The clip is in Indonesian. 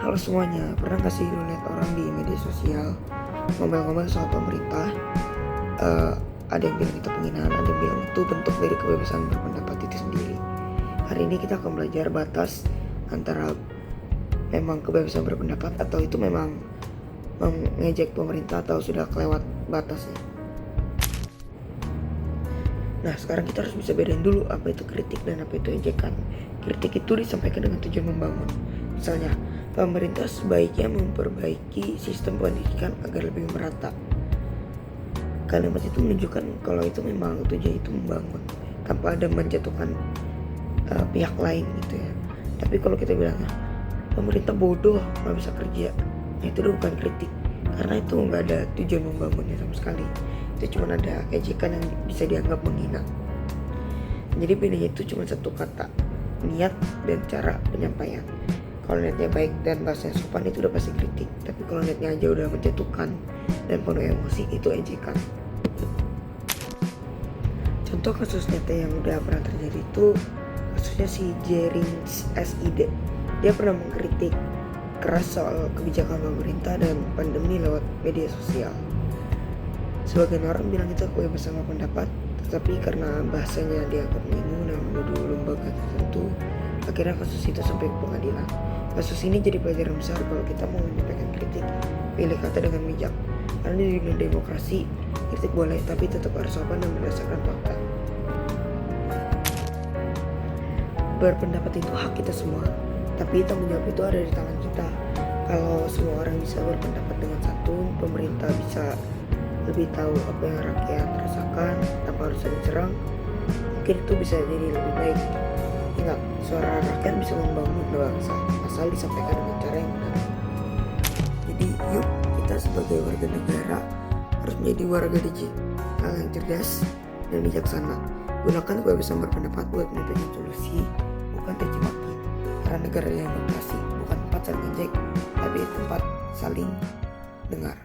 Halo semuanya, pernah gak sih lu lihat orang di media sosial ngomel-ngomel soal pemerintah? Ada yang bilang itu penghinaan, ada yang bilang itu bentuk dari kebebasan berpendapat itu sendiri. Hari ini kita akan belajar batas antara memang kebebasan berpendapat atau itu memang mengejek pemerintah atau sudah kelewat batasnya. Nah, sekarang kita harus bisa bedain dulu apa itu kritik dan apa itu ejekan. Kritik itu disampaikan dengan tujuan membangun. Misalnya, pemerintah sebaiknya memperbaiki sistem pendidikan agar lebih merata. Kalimat itu menunjukkan kalau itu memang tujuan itu membangun tanpa ada menjatuhkan pihak lain gitu ya. Tapi kalau kita bilang pemerintah bodoh nggak bisa kerja, itu bukan kritik karena itu nggak ada tujuan membangunnya sama sekali. Itu cuma ada ejekan yang bisa dianggap menghina. Jadi bedanya itu cuma satu kata, niat dan cara penyampaian. Kalau niatnya baik dan bahasanya sopan itu udah pasti kritik. Tapi kalau niatnya aja udah menjatuhkan dan penuh emosi itu ejekan. Contoh kasus nyata yang udah pernah terjadi itu kasusnya si Jerings SID. Dia pernah mengkritik keras soal kebijakan pemerintah dan pandemi lewat media sosial. Sebagian orang bilang itu kebebasan pendapat, tetapi karena bahasanya dianggap menyinggung dan menuduh lembaga tertentu, akhirnya kasus itu sampai ke pengadilan. Kasus ini jadi pelajaran besar kalau kita mau menyampaikan kritik, pilih kata dengan bijak. Karena di dunia demokrasi, kritik boleh, tapi tetap harus sopan dan berdasarkan fakta. Berpendapat itu hak kita semua, tapi tanggung jawab itu ada di tangan kita. Kalau semua orang bisa berpendapat dengan santun, pemerintah bisa lebih tahu apa yang rakyat rasakan tanpa harus saling serang, mungkin itu bisa jadi lebih baik. Ingat, suara rakyat bisa membangun bangsa asal disampaikan dengan cara yang benar. Jadi yuk kita sebagai warga negara harus menjadi warga digital yang cerdas dan bijaksana. Gunakan kebebasan berpendapat buat menyampaikan solusi, bukan caci maki. Karena negara yang demokrasi bukan tempat saling ejek, tapi tempat saling dengar.